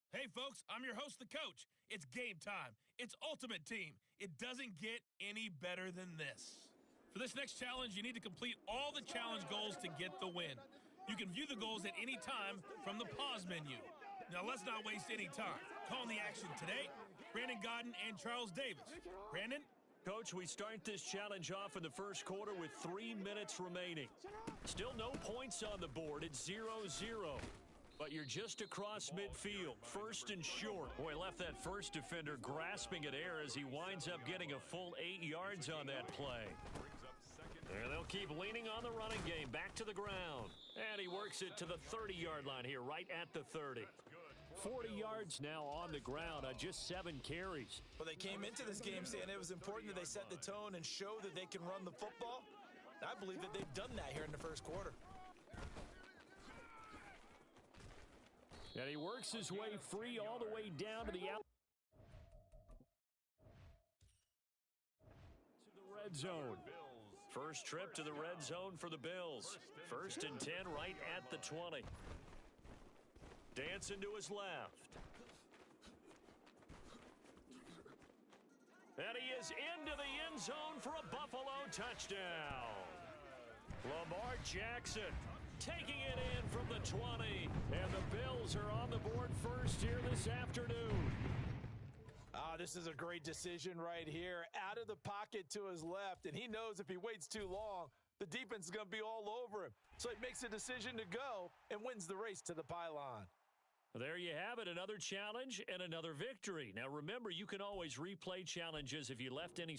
Hey folks, I'm your host, the coach. It's game time. It's Ultimate Team. It doesn't get any better than this. For this next challenge, you need to complete all the challenge goals to get the win. You can view the goals at any time from the pause menu. Now let's not waste any time. Calling the action today, Brandon Godden and Charles Davis. Brandon? Coach, we start this challenge off in the first quarter with 3 minutes remaining. Still no points on the board. It's 0-0. But you're just across midfield, first and short. Boy, left that first defender grasping at air as he winds up getting a full 8 yards on that play. And they'll keep leaning on the running game, back to the ground. And he works it to the 30-yard line here, right at the 30. 40 yards now on the ground on just 7 carries. Well, they came into this game saying it was important that they set the tone and show that they can run the football. I believe that they've done that here in the first quarter. And he works his way free all the way down to the out. To the red zone. First trip to the red zone for the Bills. First and 10 right at the 20. Dancing to his left. And he is into the end zone for a Buffalo touchdown. Lamar Jackson taking it in from the 20. And the Bills are on the board first here this afternoon. This is a great decision right here. Out of the pocket to his left, and he knows if he waits too long, the defense is going to be all over him. So he makes a decision to go and wins the race to the pylon. There you have it, another challenge and another victory. Now remember, you can always replay challenges if you left any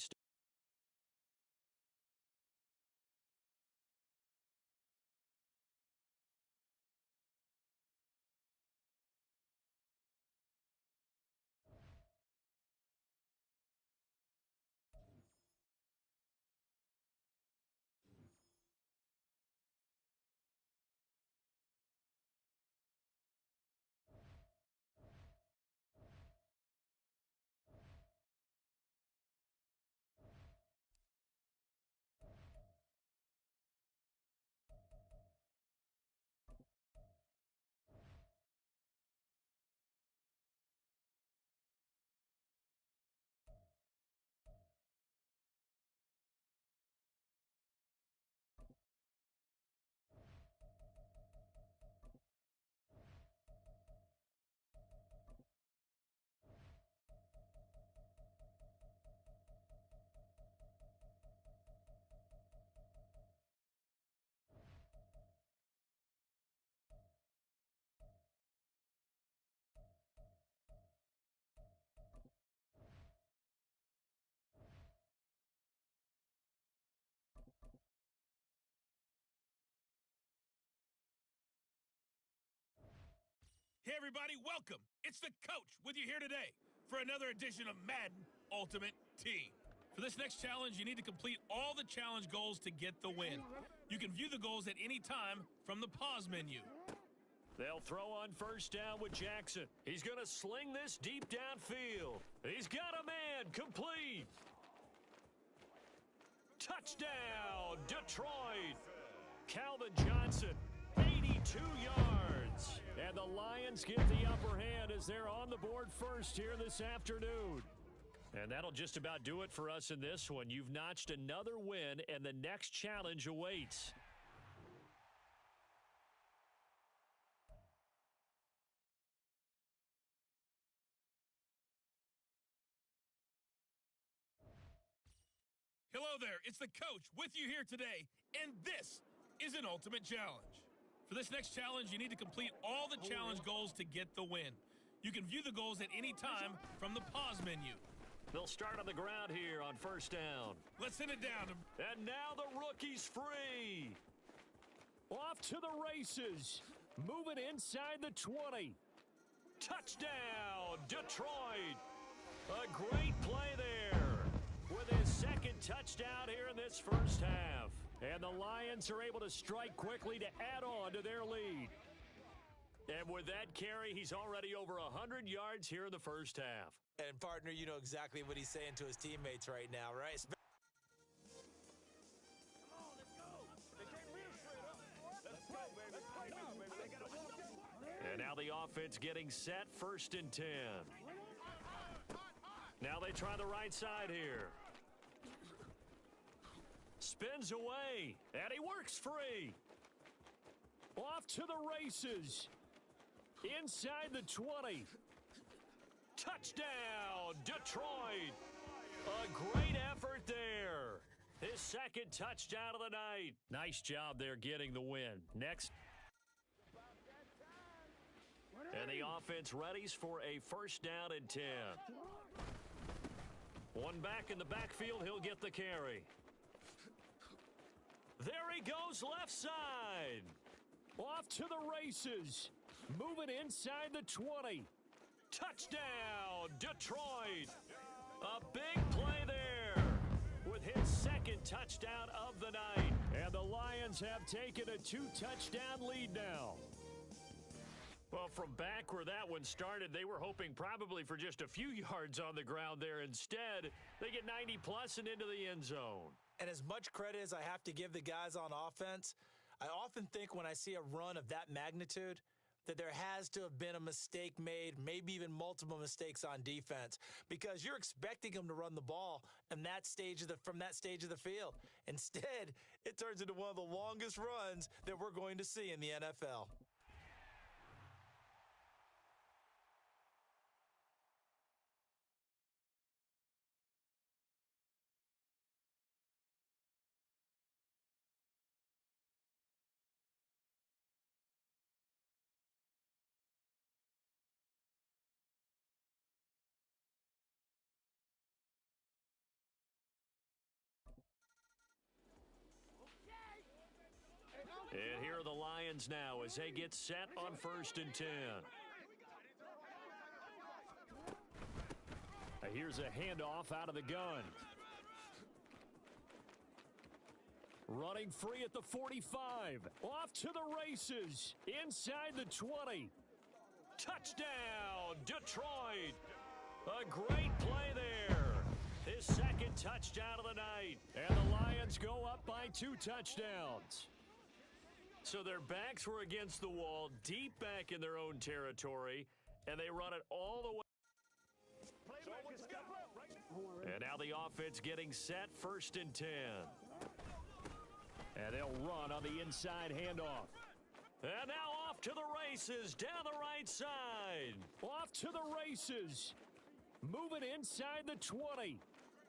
Hey everybody, welcome. It's the coach with you here today for another edition of Madden Ultimate Team. For this next challenge, you need to complete all the challenge goals to get the win. You can view the goals at any time from the pause menu. They'll throw on first down with Jackson. He's going to sling this deep downfield. He's got a man, complete. Touchdown, Detroit. Calvin Johnson, 82 yards. And the Lions get the upper hand as they're on the board first here this afternoon. And that'll just about do it for us in this one. You've notched another win, and the next challenge awaits. Hello there, it's the coach with you here today, and this is an ultimate challenge. For this next challenge, you need to complete all the challenge goals to get the win. You can view the goals at any time from the pause menu. They'll start on the ground here on first down. Let's send it down. And now the rookie's free. Off to the races. Moving inside the 20. Touchdown, Detroit. A great play there with his second touchdown here in this first half. And the Lions are able to strike quickly to add on to their lead. And with that carry, he's already over 100 yards here in the first half. And, partner, you know exactly what he's saying to his teammates right now, right? And now the offense getting set, 1st and 10. Now they try the right side here. Spins away, and he works free. Off to the races. Inside the 20. Touchdown, Detroit. A great effort there. His 2nd touchdown of the night. Nice job there getting the win. Next. And the offense readies for a 1st down and 10. One back in the backfield, he'll get the carry. There he goes, left side. Off to the races. Moving inside the 20. Touchdown, Detroit. A big play there with his 2nd touchdown of the night. And the Lions have taken a 2-touchdown lead now. Well, from back where that one started, they were hoping probably for just a few yards on the ground there. Instead, they get 90-plus and into the end zone. And as much credit as I have to give the guys on offense, I often think when I see a run of that magnitude that there has to have been a mistake made, maybe even multiple mistakes on defense, because you're expecting them to run the ball in that stage from that stage of the field. Instead, it turns into one of the longest runs that we're going to see in the NFL. And here are the Lions now as they get set on 1st and 10. Here's a handoff out of the gun. Running free at the 45. Off to the races. Inside the 20. Touchdown, Detroit. A great play there. His 2nd touchdown of the night. And the Lions go up by 2 touchdowns. So their backs were against the wall, deep back in their own territory, and they run it all the way. And now the offense getting set, 1st and 10. And they'll run on the inside handoff. And now off to the races, down the right side. Off to the races. Moving inside the 20.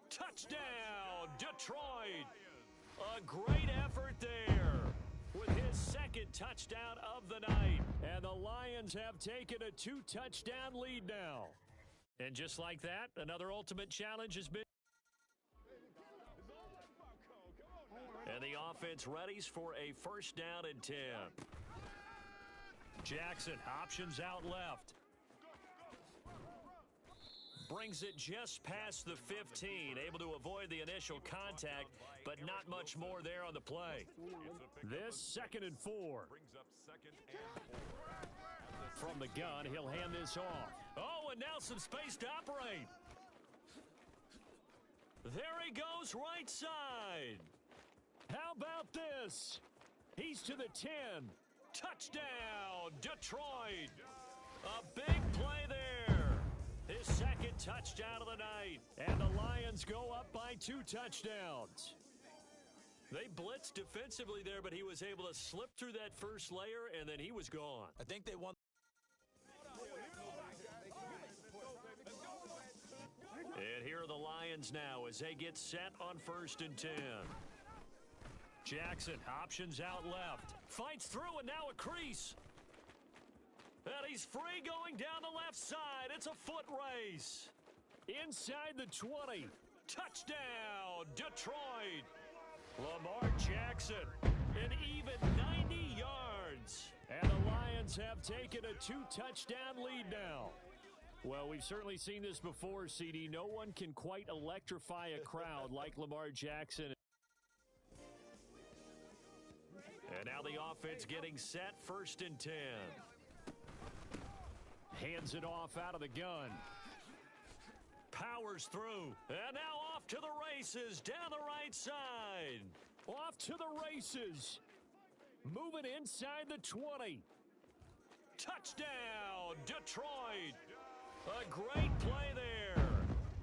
Touchdown, Detroit. A great effort there with his 2nd touchdown of the night. And the Lions have taken a 2-touchdown lead now. And just like that, another ultimate challenge has been. And the offense readies for a 1st down and 10. Jackson options out left. Brings it just past the 15, able to avoid the initial contact, but not much more there on the play. This 2nd and 4. From the gun, he'll hand this off. Oh, and now some space to operate. There he goes, right side. How about this? He's to the 10. Touchdown, Detroit. A big play there. His 2nd touchdown of the night. And the Lions go up by 2 touchdowns. They blitzed defensively there, but he was able to slip through that first layer, and then he was gone. I think they won. And here are the Lions now as they get set on 1st and 10. Jackson options out left. Fights through, and now a crease. And he's free going down the left side. It's a foot race. Inside the 20. Touchdown, Detroit. Lamar Jackson, an even 90 yards. And the Lions have taken a 2-touchdown lead now. Well, we've certainly seen this before, CD. No one can quite electrify a crowd like Lamar Jackson. And now the offense getting set, 1st and 10. Hands it off out of the gun. Powers through. And now off to the races, down the right side. Off to the races. Moving inside the 20. Touchdown, Detroit. A great play there.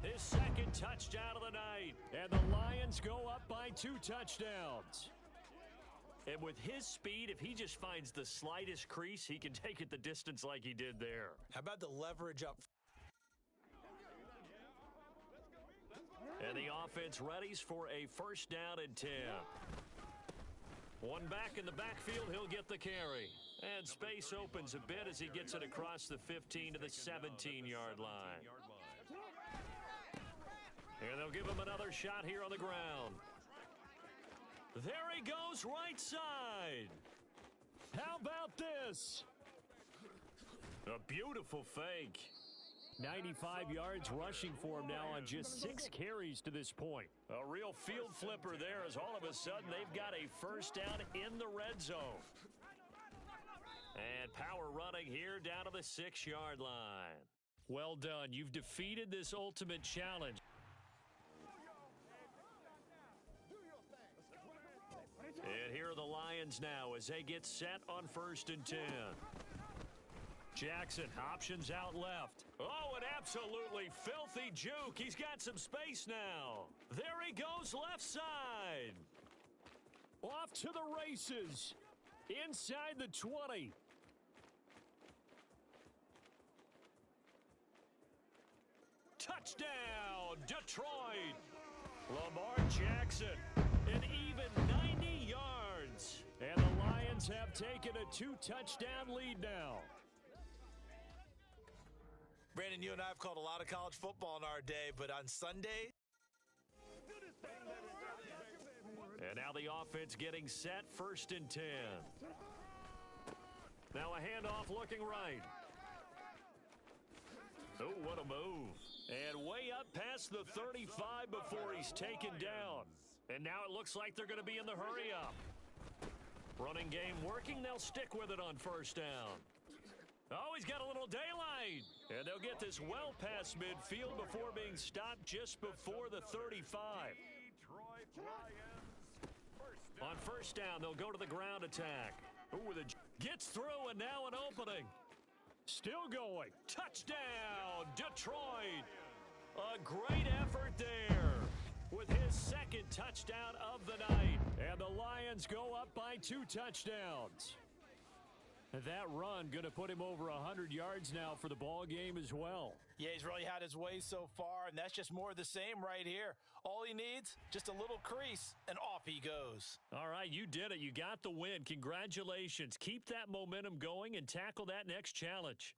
His second touchdown of the night. And the Lions go up by 2 touchdowns. And with his speed, if he just finds the slightest crease, he can take it the distance like he did there. How about the leverage up? And the offense readies for a first down and 10. One back in the backfield, he'll get the carry. And space opens a bit as he gets it across the 15 to the 17-yard line. And they'll give him another shot here on the ground. There he goes, right side. How about this? A beautiful fake. 95 yards rushing for him now on just 6 carries to this point. A real field flipper there as all of a sudden they've got a first down in the red zone. And power running here down to the 6-yard line. Well done. You've defeated this ultimate challenge. And here are the Lions now as they get set on first and 10. Jackson options out left. Oh, an absolutely filthy juke. He's got some space now. There he goes left side. Off to the races. Inside the 20. Touchdown, Detroit. Lamar Jackson, an even 90 yards. And the Lions have taken a 2-touchdown lead now. Brandon, you and I have called a lot of college football in our day, but on Sunday. And now the offense getting set, first and 10. Now a handoff looking right. Oh, what a move. And way up past the 35 before he's taken down. And now it looks like they're going to be in the hurry up. Running game working, they'll stick with it on first down. Oh, he's got a little daylight. And they'll get this well past midfield before being stopped just before the 35. On first down, they'll go to the ground attack. Ooh, gets through and now an opening. Still going. Touchdown, Detroit. A great effort there with his second touchdown of the night. And the Lions go up by 2 touchdowns. That run going to put him over 100 yards now for the ball game as well. Yeah, he's really had his way so far, and that's just more of the same right here. All he needs, just a little crease, and off he goes. All right, you did it. You got the win. Congratulations. Keep that momentum going and tackle that next challenge.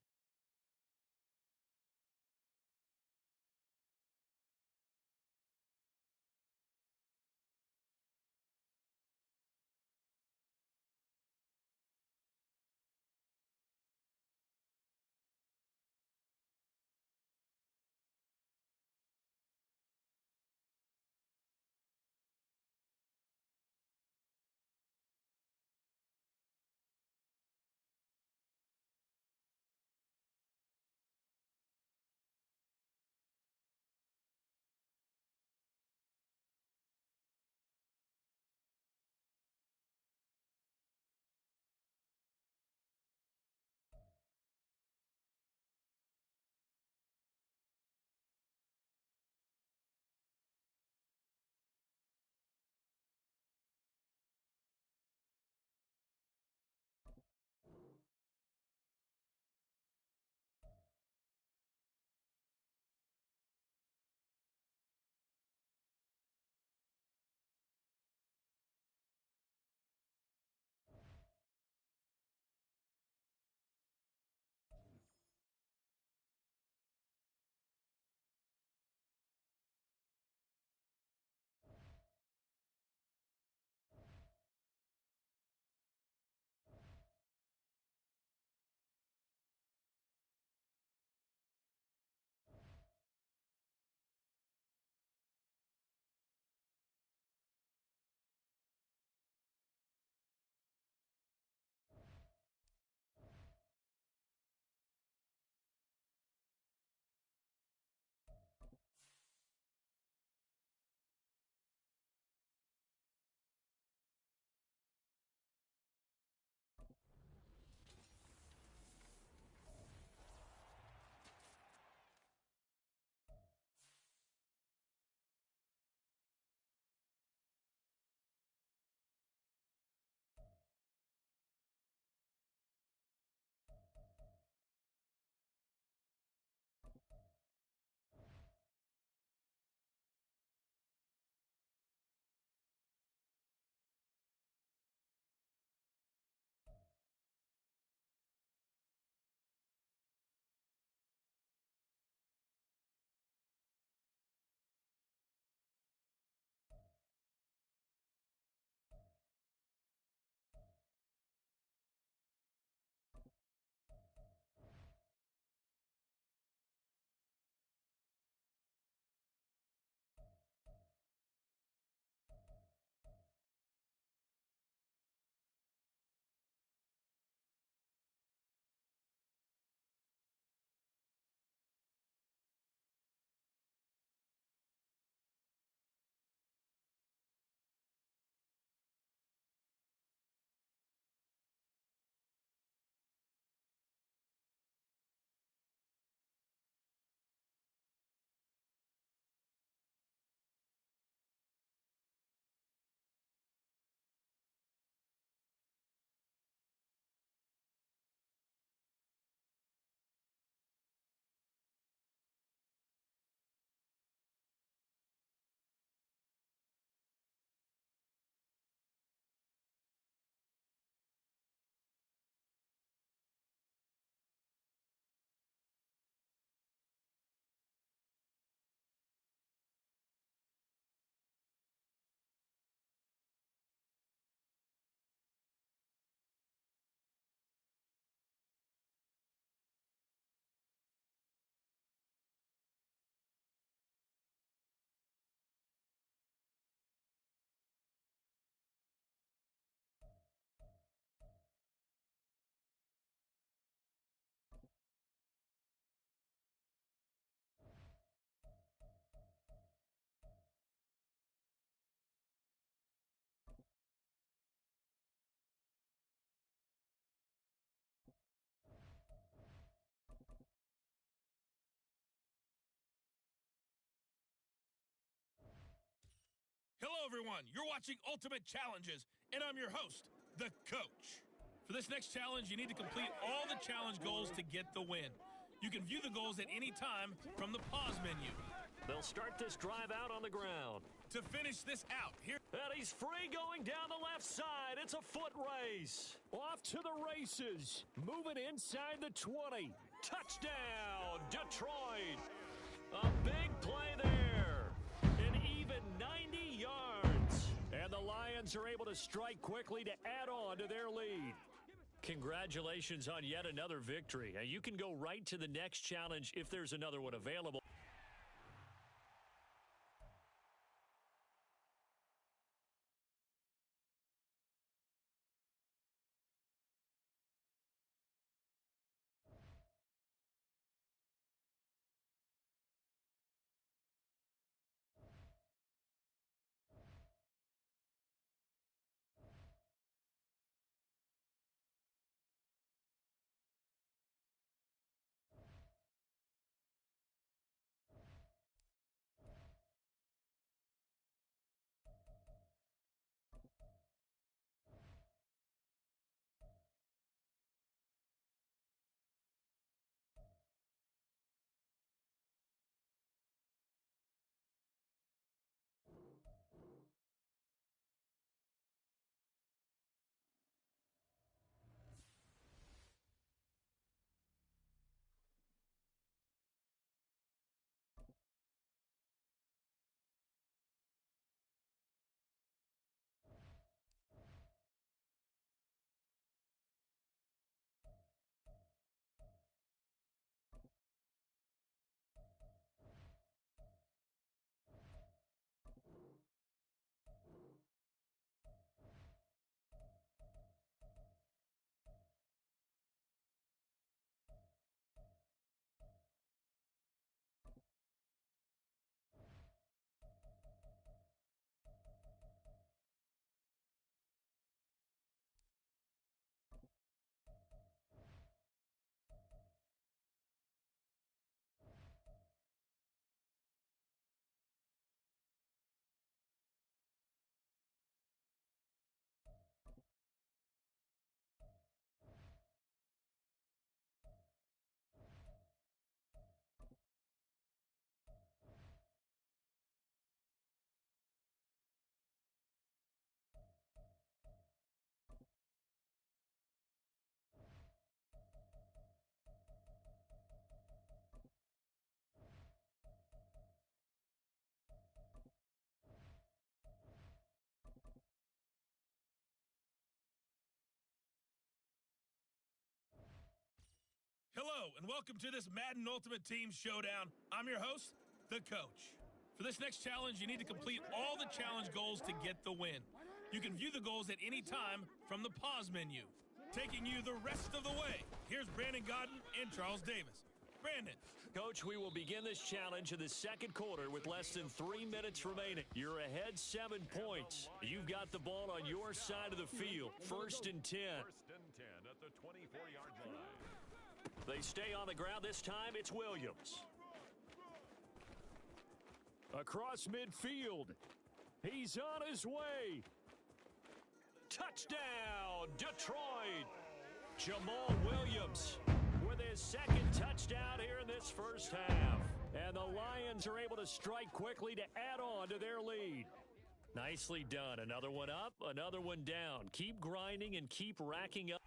everyone. You're watching Ultimate Challenges, and I'm your host, the Coach. For this next challenge, you need to complete all the challenge goals to get the win. You can view the goals at any time from the pause menu. They'll start this drive out on the ground. To finish this out, here... And he's free going down the left side. It's a foot race. Off to the races. Moving inside the 20. Touchdown, Detroit. A big play there. An even 90 yards. And the Lions are able to strike quickly to add on to their lead. Congratulations on yet another victory. Now, you can go right to the next challenge if there's another one available. Hello, and welcome to this Madden Ultimate Team Showdown. I'm your host, the Coach. For this next challenge, you need to complete all the challenge goals to get the win. You can view the goals at any time from the pause menu. Taking you the rest of the way, here's Brandon Godden and Charles Davis. Brandon. Coach, we will begin this challenge in the second quarter with less than 3 minutes remaining. You're ahead 7 points. You've got the ball on your side of the field. First and 10. First and 10 at the 24-yard line. They stay on the ground. This time it's Williams. Across midfield. He's on his way. Touchdown, Detroit. Jamal Williams with his second touchdown here in this first half. And the Lions are able to strike quickly to add on to their lead. Nicely done. Another one up, another one down. Keep grinding and keep racking up.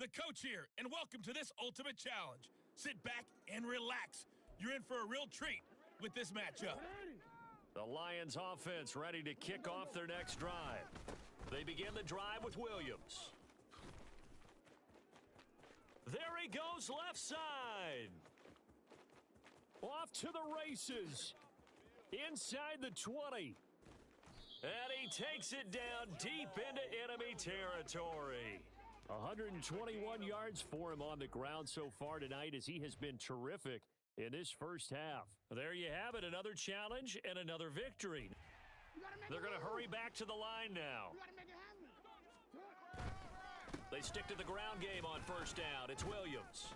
The coach here, and welcome to this ultimate challenge. Sit back and relax. You're in for a real treat with this matchup. The Lions offense ready to kick off their next drive. They begin the drive with Williams. There he goes left side. Off to the races. Inside the 20. And he takes it down deep into enemy territory. 121 yards for him on the ground so far tonight as he has been terrific in this first half. There you have it, another challenge and another victory. They're going to hurry back to the line now. They stick to the ground game on first down. It's Williams.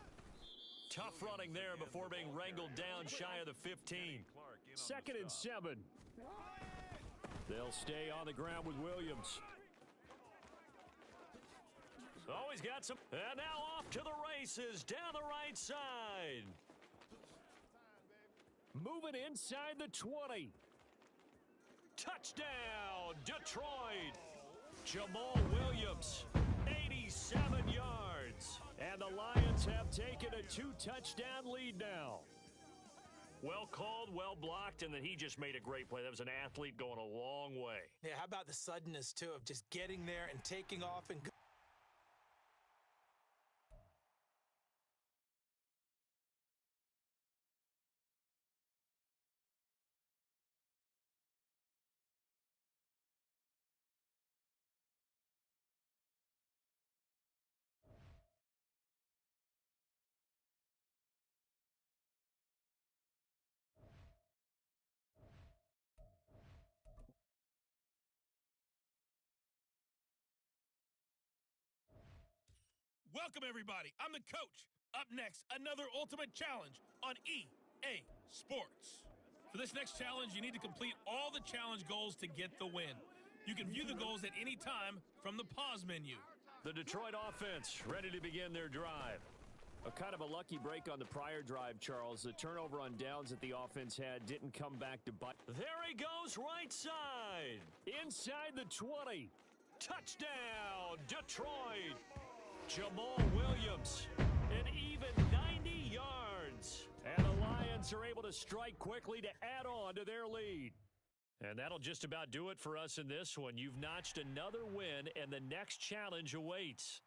Tough running there before being wrangled down shy of the 15. 2nd and 7. They'll stay on the ground with Williams. Oh, he's got some. And now off to the races down the right side. Moving inside the 20. Touchdown, Detroit. Jamal Williams, 87 yards. And the Lions have taken a 2-touchdown lead now. Well called, well blocked, and then he just made a great play. That was an athlete going a long way. Yeah, how about the suddenness, too, of just getting there and taking off and go. Welcome, everybody. I'm the coach. Up next, another ultimate challenge on EA Sports. For this next challenge, you need to complete all the challenge goals to get the win. You can view the goals at any time from the pause menu. The Detroit offense ready to begin their drive. A kind of a lucky break on the prior drive, Charles. The turnover on downs that the offense had didn't come back to bite. There he goes right side. Inside the 20. Touchdown, Detroit. Jamal Williams, an even 90 yards. And the Lions are able to strike quickly to add on to their lead. And that'll just about do it for us in this one. You've notched another win, and the next challenge awaits.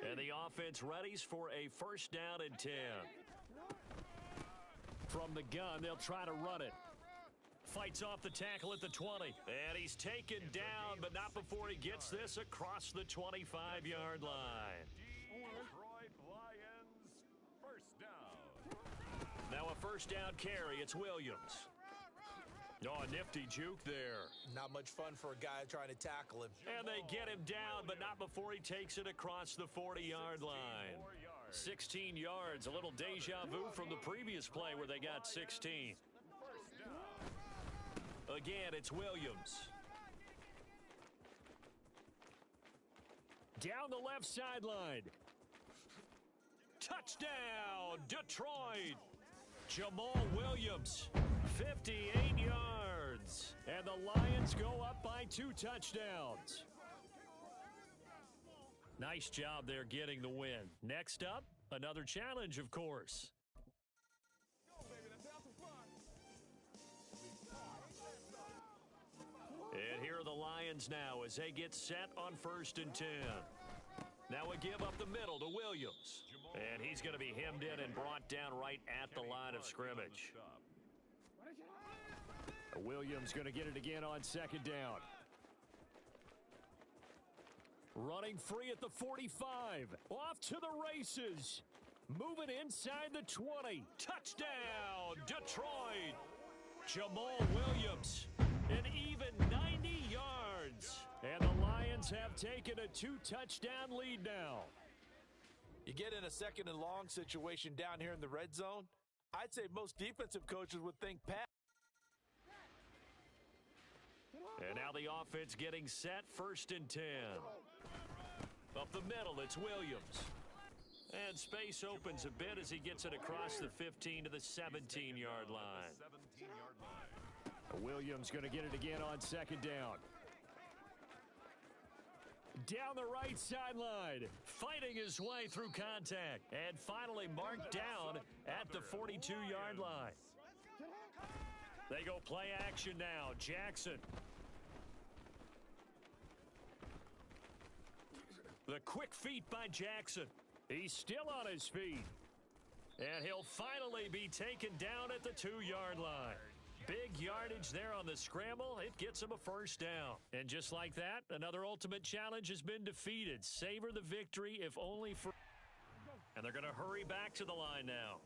And the offense readies for a first down and 10. From the gun, they'll try to run it. Fights off the tackle at the 20. And he's taken down, but not before he gets this across the 25-yard line. Detroit Lions, first down. Now a first down carry. It's Williams. Oh, a nifty juke there. Not much fun for a guy trying to tackle him. And they get him down, but not before he takes it across the 40-yard line. 16 yards, a little deja vu from the previous play where they got 16. Again, it's Williams. Down the left sideline. Touchdown, Detroit. Jamal Williams, 58 yards. And the Lions go up by 2 touchdowns. Nice job there getting the win. Next up, another challenge, of course. And here are the Lions now as they get set on 1st and 10. Now a give up the middle to Williams. And he's going to be hemmed in and brought down right at the line of scrimmage. Williams going to get it again on 2nd down. Running free at the 45. Off to the races. Moving inside the 20. Touchdown, Detroit. Jamal Williams, an even 90 yards. And the Lions have taken a 2-touchdown lead now. You get in a 2nd and long situation down here in the red zone, I'd say most defensive coaches would think pass. And now the offense getting set, 1st and 10. Up the middle, it's Williams. And space opens a bit as he gets it across the 15 to the 17-yard line. Williams going to get it again on second down. Down the right sideline. Fighting his way through contact. And finally marked down at the 42-yard line. They go play action now. Jackson. The quick feet by Jackson. He's still on his feet. And he'll finally be taken down at the 2-yard line. Big yardage there on the scramble. It gets him a first down. And just like that, another ultimate challenge has been defeated. Savor the victory, if only for... And they're going to hurry back to the line now.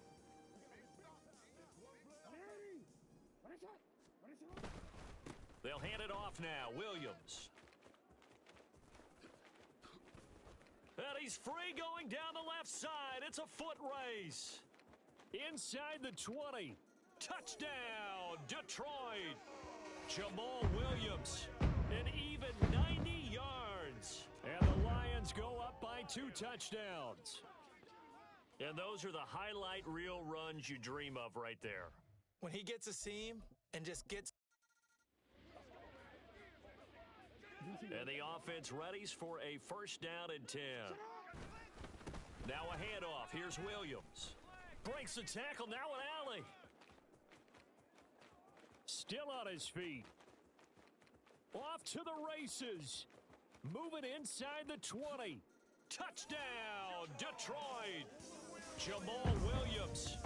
They'll hand it off now. Williams. And he's free going down the left side. It's a foot race. Inside the 20. Touchdown, Detroit. Jamal Williams, an even 90 yards. And the Lions go up by 2 touchdowns. And those are the highlight reel runs you dream of right there. When he gets a seam and just gets... And the offense readies for a first down and 10. Now a handoff. Here's Williams. Breaks the tackle. Now an alley. Still on his feet. Off to the races. Moving inside the 20. Touchdown, Detroit. Jamal Williams,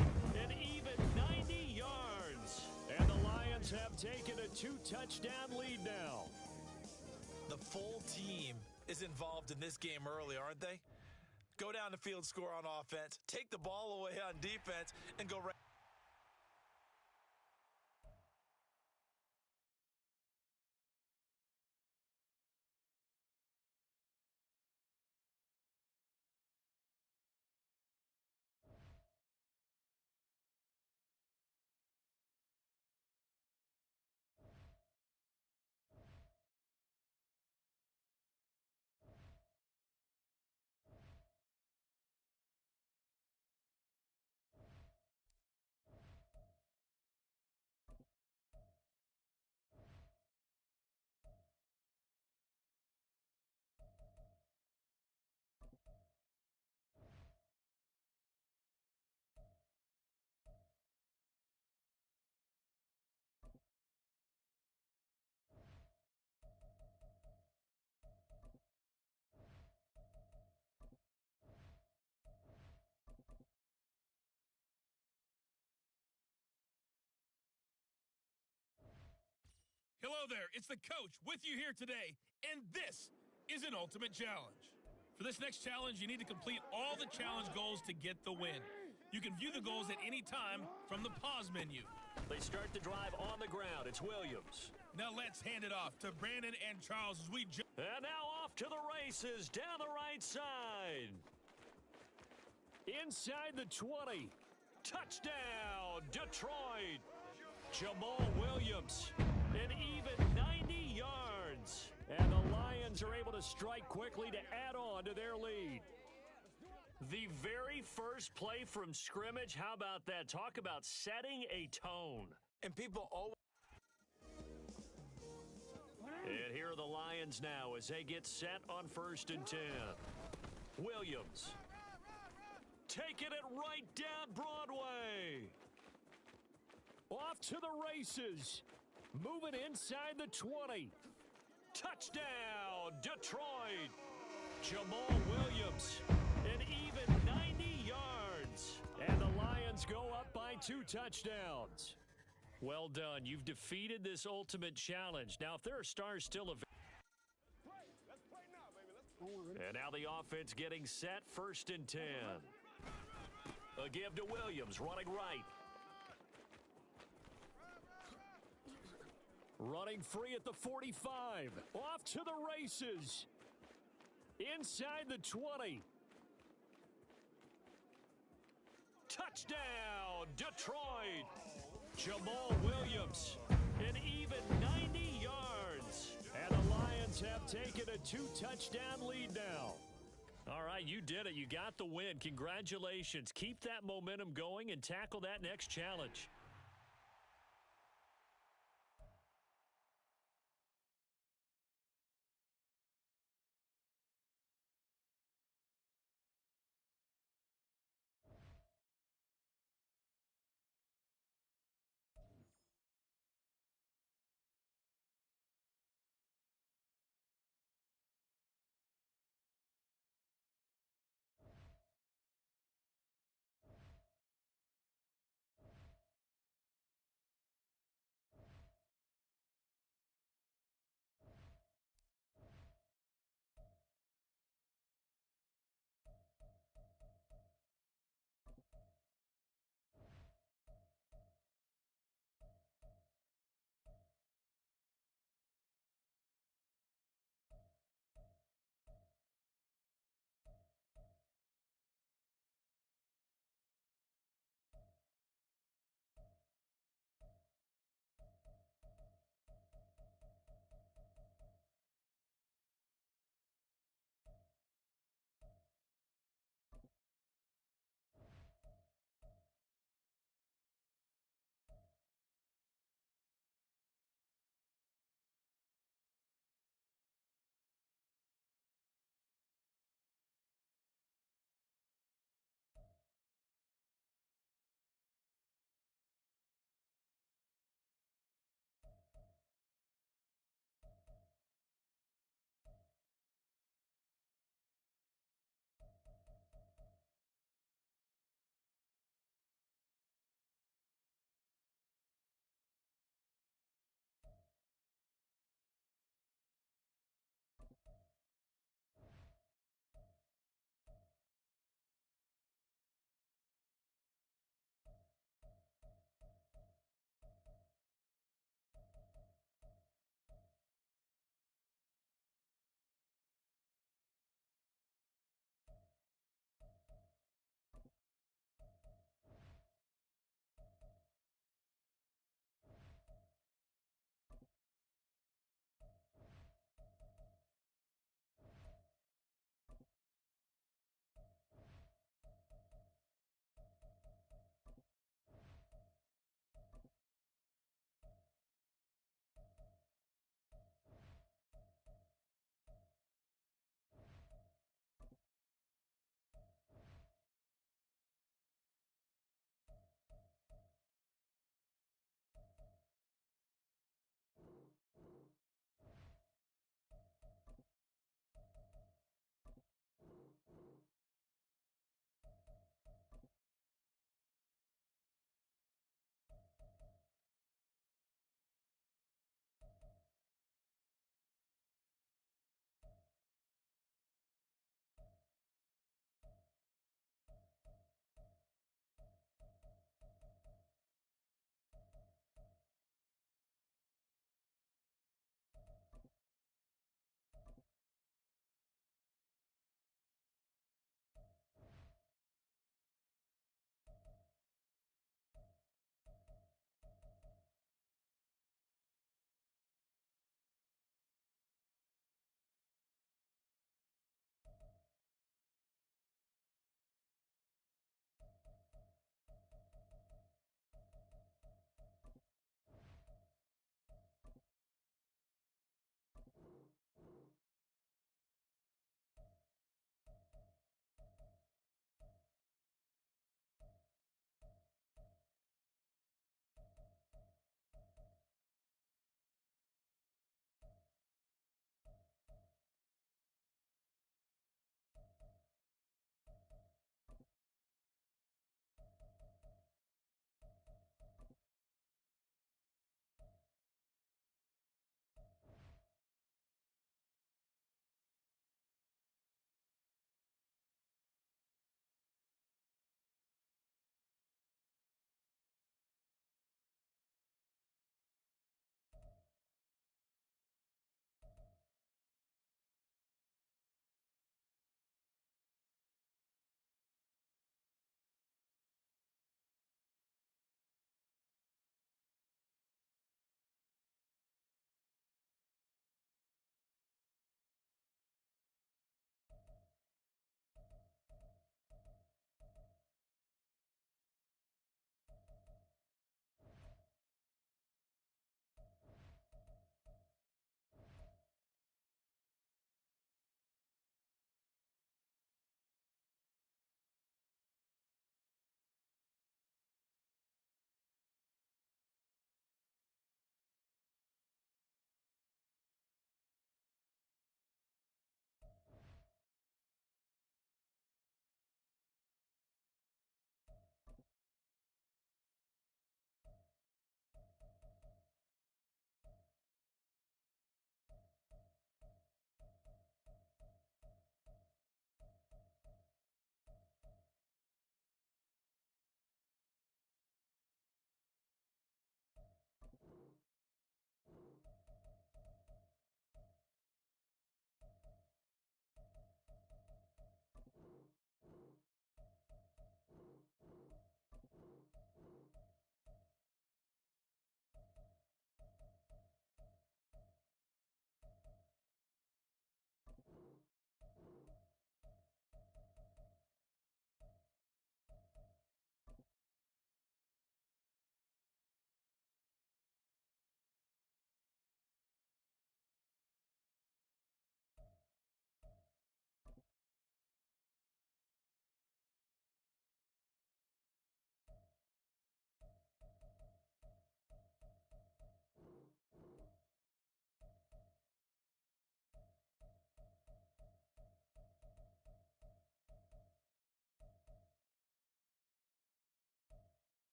an even 90 yards. And the Lions have taken a 2-touchdown lead now. The full team is involved in this game early, aren't they? Go down the field, score on offense, take the ball away on defense, and go right. Hello there, it's the coach with you here today, and this is an ultimate challenge. For this next challenge, you need to complete all the challenge goals to get the win. You can view the goals at any time from the pause menu. They start the drive on the ground. It's Williams. Now let's hand it off to Brandon and Charles as we And now off to the races down the right side. Inside the 20. Touchdown, Detroit. Jamal Williams, an even 90 yards. And the Lions are able to strike quickly to add on to their lead. The very first play from scrimmage, how about that? Talk about setting a tone. And people always... And here are the Lions now as they get set on 1st and 10. Williams taking it right down Broadway. Off to the races. Moving inside the 20. Touchdown, Detroit. Jamal Williams, an even 90 yards. And the Lions go up by 2 touchdowns. Well done. You've defeated this ultimate challenge. Now, if there are stars still available. And now the offense getting set, 1st and 10. A give to Williams, running right. Running free at the 45. Off to the races. Inside the 20. Touchdown, Detroit. Jamal Williams, an even 90 yards. And the Lions have taken a 2-touchdown lead now. All right, you did it. You got the win. Congratulations. Keep that momentum going and tackle that next challenge.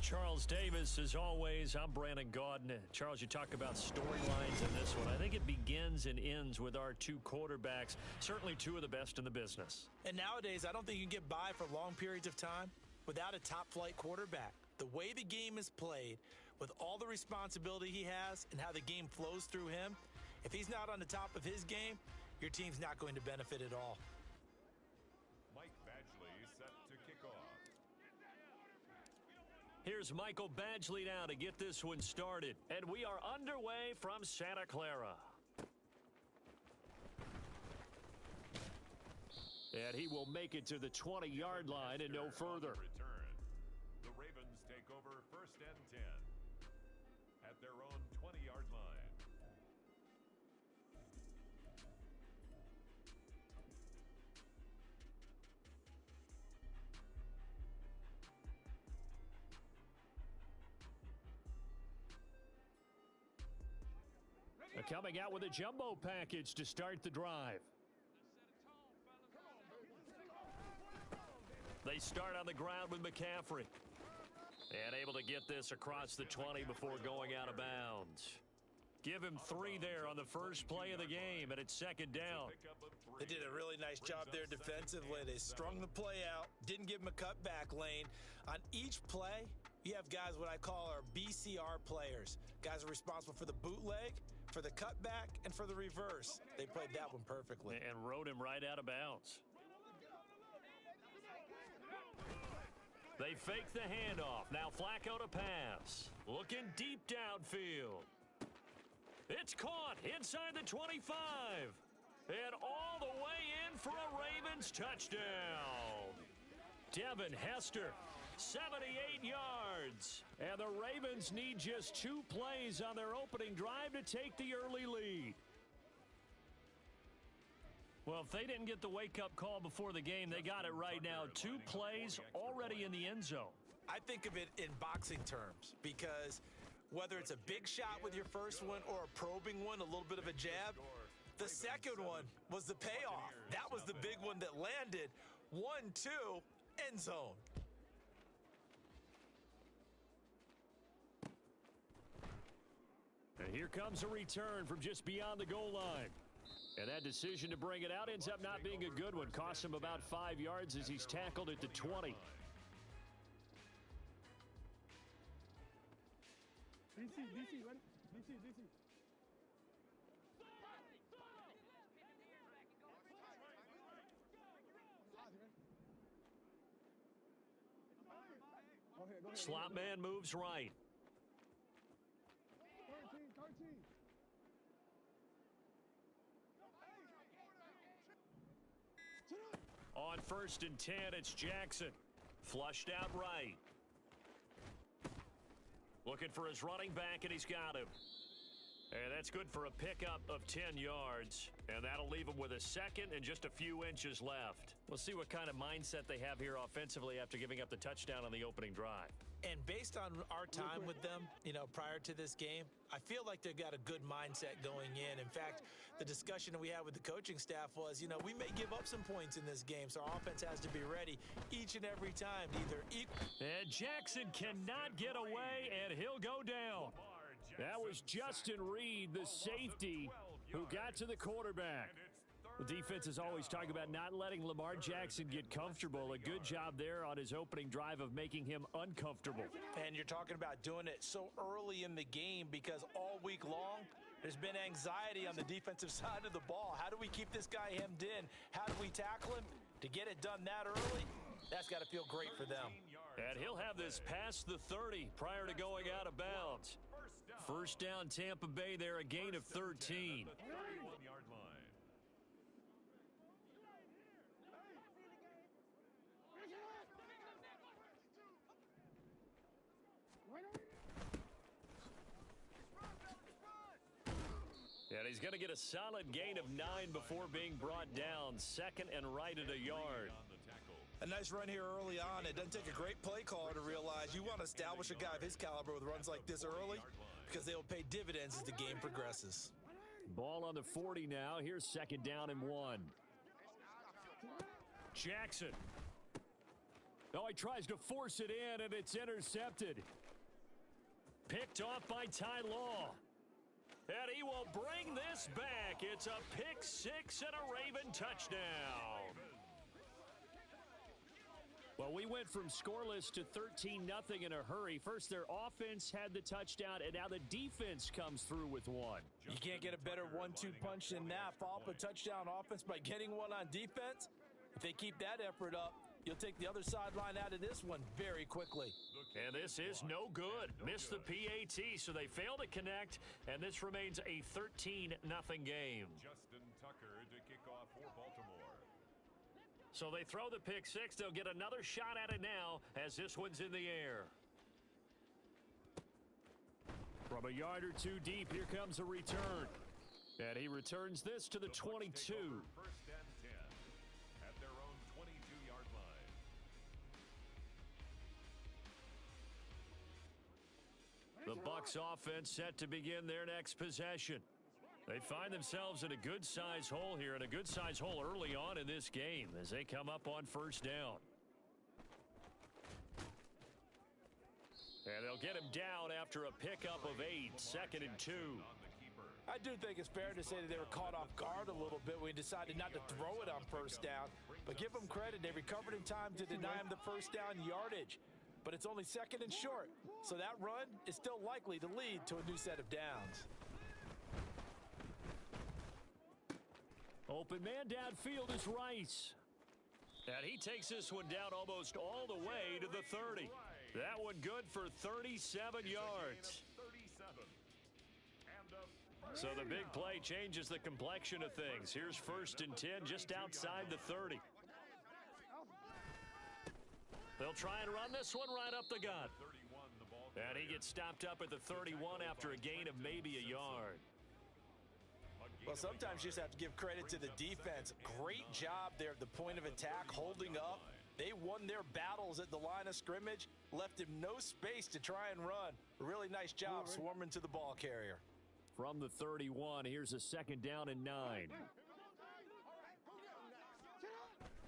Charles Davis, as always. I'm Brandon Gaudin. Charles, you talk about storylines in this one. I think it begins and ends with our two quarterbacks, certainly two of the best in the business. And nowadays, I don't think you can get by for long periods of time without a top-flight quarterback. The way the game is played, with all the responsibility he has and how the game flows through him, if he's not on the top of his game, your team's not going to benefit at all. Mike Badgley set to kick off. Here's Michael Badgley now to get this one started. And we are underway from Santa Clara. And he will make it to the 20-yard line and no further. Return. The Ravens take over 1st and 10 at their own 20-yard line. Coming out with a jumbo package to start the drive. They start on the ground with McCaffrey. And able to get this across the 20 before going out of bounds. Give him 3 there on the first play of the game, and it's 2nd down. They did a really nice job there defensively. They strung the play out, didn't give him a cutback lane. On each play, you have guys what I call our BCR players. Guys are responsible for the bootleg, for the cutback, and for the reverse. They played that one perfectly. And rode him right out of bounds. They fake the handoff. Now Flacco to pass. Looking deep downfield. It's caught inside the 25. And all the way in for a Ravens touchdown. Devin Hester, 78 yards. And the Ravens need just 2 plays on their opening drive to take the early lead. Well, if they didn't get the wake-up call before the game, they got it right now. 2 plays already in the end zone. I think of it in boxing terms because whether it's a big shot with your first one or a probing one, a little bit of a jab, the second one was the payoff. That was the big one that landed. 1-2, end zone. And here comes a return from just beyond the goal line. And that decision to bring it out ends up not being a good one. Costs him about 5 yards as he's tackled at the 20. Slot man moves right. On 1st and 10, it's Jackson. Flushed out right. Looking for his running back, and he's got him. And that's good for a pickup of 10 yards. And that'll leave him with a 2nd and just a few inches left. We'll see what kind of mindset they have here offensively after giving up the touchdown on the opening drive. And based on our time with them, prior to this game, I feel like they've got a good mindset going in. In fact, the discussion that we had with the coaching staff was, we may give up some points in this game, so our offense has to be ready each and every time to either equal. And Jackson cannot get away, and he'll go down. That was Justin Reed, the safety, who got to the quarterback. The defense is always talking about not letting Lamar Jackson get comfortable. A good job there on his opening drive of making him uncomfortable. And you're talking about doing it so early in the game because all week long, there's been anxiety on the defensive side of the ball. How do we keep this guy hemmed in? How do we tackle him? To get it done that early, that's got to feel great for them. And he'll have this past the 30 prior to going out of bounds. First down, Tampa Bay there, a gain of 13. Yard line. And he's going to get a solid gain of 9 before being brought down. 2nd and right at a yard. A nice run here early on. It doesn't take a great play caller to realize you want to establish a guy of his caliber with runs like this early because they'll pay dividends as the game progresses. Ball on the 40 now. Here's 2nd down and 1. Jackson. Oh, he tries to force it in, and it's intercepted. Picked off by Ty Law. And he will bring this back. It's a pick six and a Raven touchdown. Well, we went from scoreless to 13-0 in a hurry. First, their offense had the touchdown, and now the defense comes through with one. You can't get a better 1-2 punch than that. Follow up a touchdown offense by getting one on defense. If they keep that effort up, you'll take the other sideline out of this one very quickly. And this is no good. Missed the PAT, so they fail to connect, and this remains a 13-0 game. Justin Tucker to kick off for Baltimore. So they throw the pick six. They'll get another shot at it now as this one's in the air. From a yard or two deep, here comes a return. And he returns this to the 22. First and 10 at their own 22-yard line. The Bucs offense set to begin their next possession. They find themselves in a good-sized hole here, and a good-sized hole early on in this game as they come up on first down. And they'll get him down after a pickup of 8, 2nd and 2. I do think it's fair to say that they were caught off guard a little bit when we decided not to throw it on first down. But give them credit, they recovered in time to deny him the first down yardage. But it's only 2nd and short, so that run is still likely to lead to a new set of downs. Open man downfield is Rice. And he takes this one down almost all the way to the 30. That one good for 37 yards. So the big play changes the complexion of things. Here's 1st and 10 just outside the 30. They'll try and run this one right up the gut. And he gets stopped up at the 31 after a gain of maybe a yard. Well, sometimes you just have to give credit to the defense. Great job there at the point of attack, holding up. They won their battles at the line of scrimmage, left him no space to try and run. A really nice job swarming to the ball carrier. From the 31, here's a 2nd down and 9.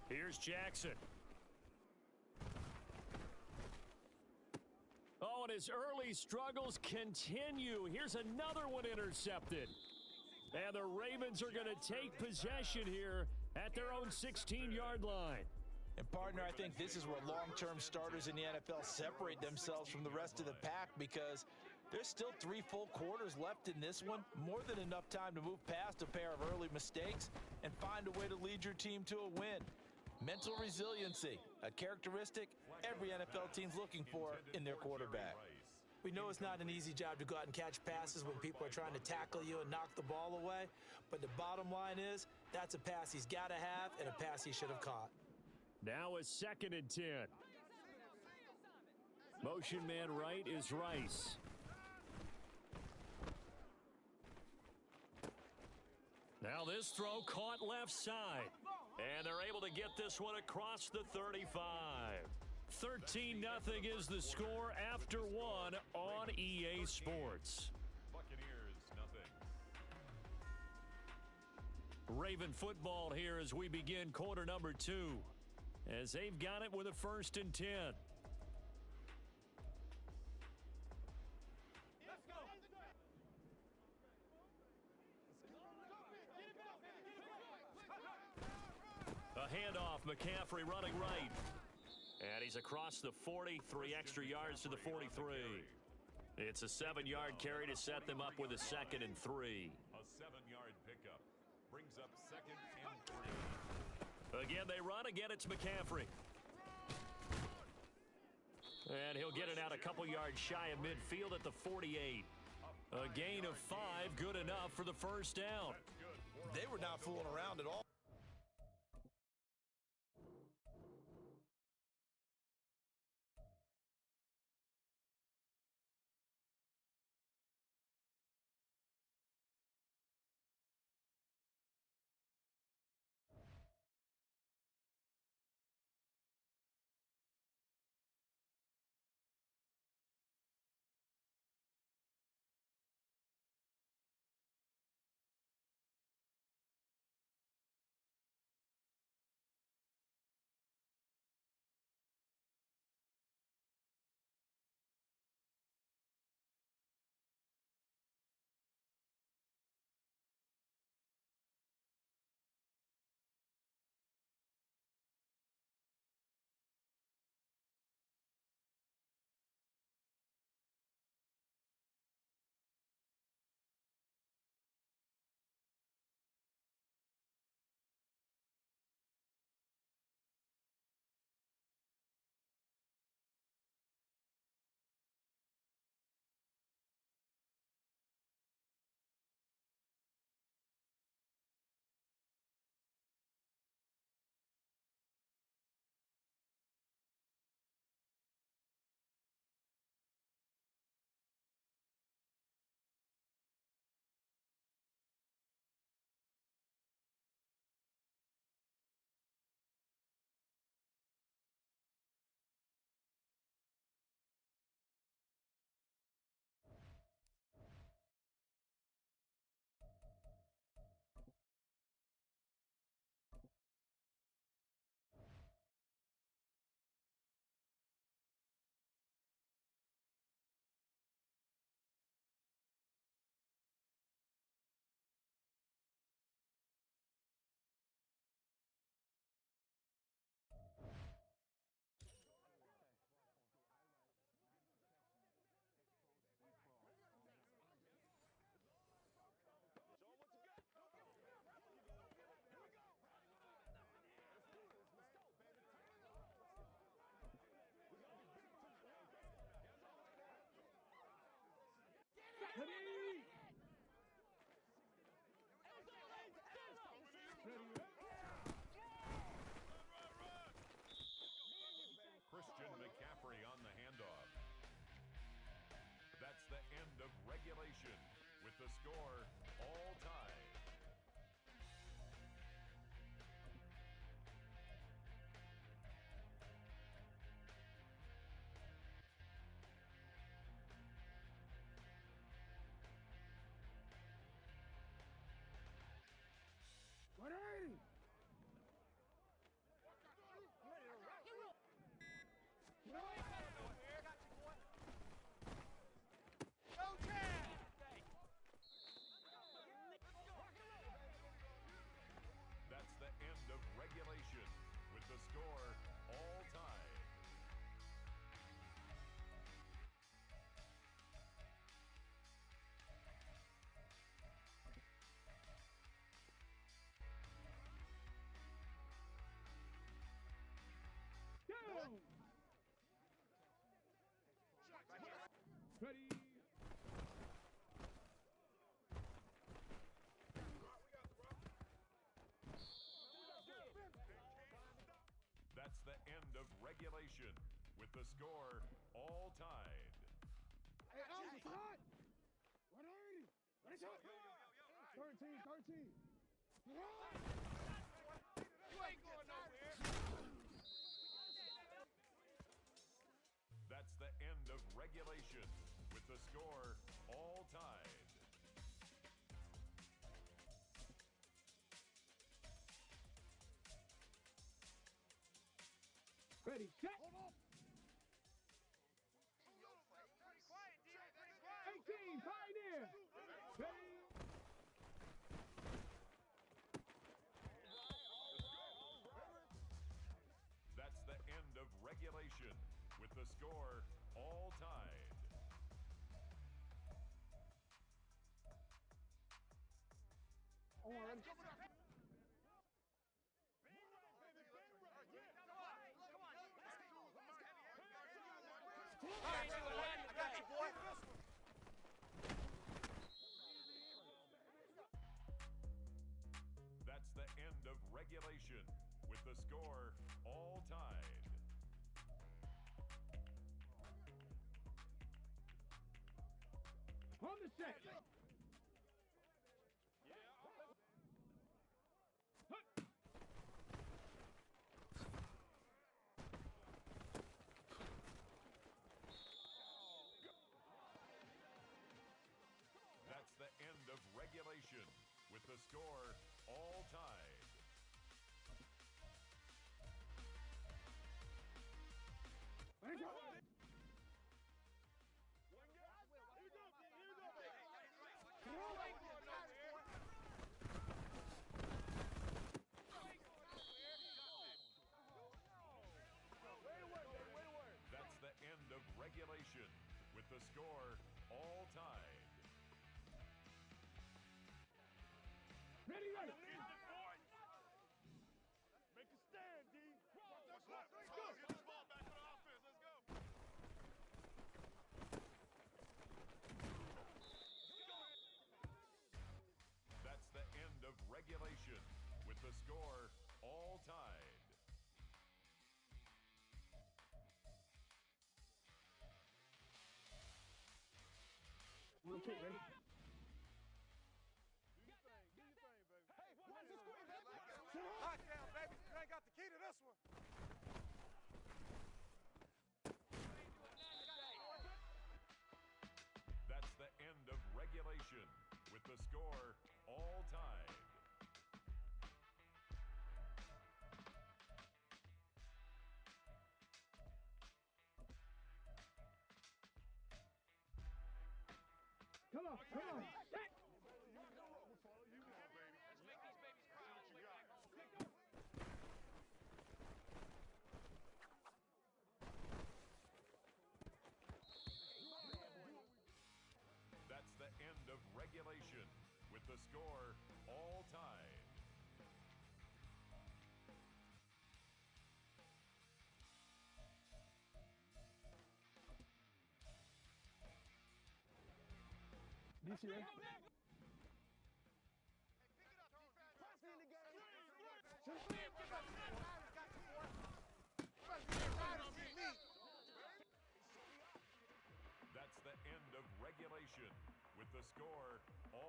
Here's Jackson. Oh, and his early struggles continue. Here's another one intercepted. And the Ravens are going to take possession here at their own 16-yard line. And, partner, I think this is where long-term starters in the NFL separate themselves from the rest of the pack because there's still 3 full quarters left in this one. More than enough time to move past a pair of early mistakes and find a way to lead your team to a win. Mental resiliency, a characteristic every NFL team's looking for in their quarterback. We know it's not an easy job to go out and catch passes when people are trying to tackle you and knock the ball away. But the bottom line is that's a pass he's got to have and a pass he should have caught. Now a 2nd and 10. Motion man right is Rice. Now this throw caught left side. And they're able to get this one across the 35. 13-0 is the score after 1 on EA Sports. Buccaneers, nothing. Raven football here as we begin quarter number 2. As they've got it with a 1st and 10. A handoff, McCaffrey running right. And he's across the 40, 3 extra yards to the 43. It's a 7-yard carry to set them up with a 2nd and 3. A 7-yard pickup brings up 2nd and 3. Again, they run. Again, it's McCaffrey. And he'll get it out a couple yards shy of midfield at the 48. A gain of 5, good enough for the 1st down. They were not fooling around at all. the score all tied. That's the end of regulation with the score all tied. That's the end of regulation with the score all tied. Hey, Elvis, hot! 180! Let's go! 13, 13. You ain't going nowhere. That's the end of regulation with the score all tied. Ready, set! 18, Pioneer! Ready! That's the end of regulation with the score all tied. Oh, ready? That's the end of regulation with the score all tied. On the set! That's the end of regulation with the score all tied. Let's go! That's the end of regulation with the score all tied. Ready, ready! Make a stand, D. Let's go! Get this ball back to the offense. Let's go. That's the end of regulation with the score all tied. Okay, ready? Do your thing. Do your thing, baby. Hey, watch the screen, baby. Hot down, baby. You ain't got the key to this one. That's the end of regulation with the score all tied. Come on, come on! Set! We'll follow you now, baby. Let's make these babies cry. See what you got. That's the end of regulation with the score all tied. DC, ready? That's the end of regulation with the score all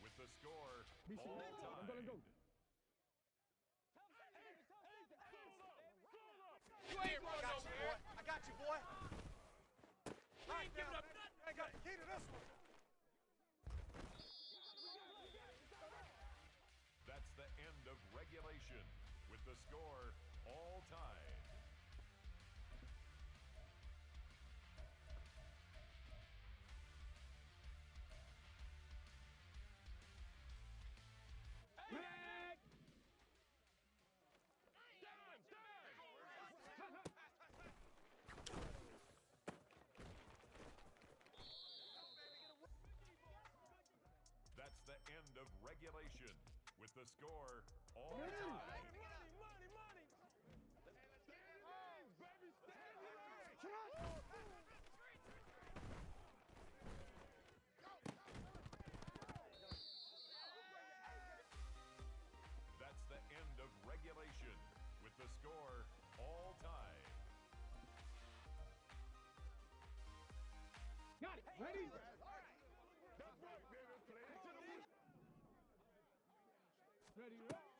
with the score Be all serious. I'm gonna tied. go. You ain't going nowhere. I got you, boy. We ain't giving up nothing. I got the key to this one. That's the end of regulation with the score all tied. Back. That's the end of regulation with the score all tied. That's the end of regulation with the score all tied. Got it. Ready? Ready.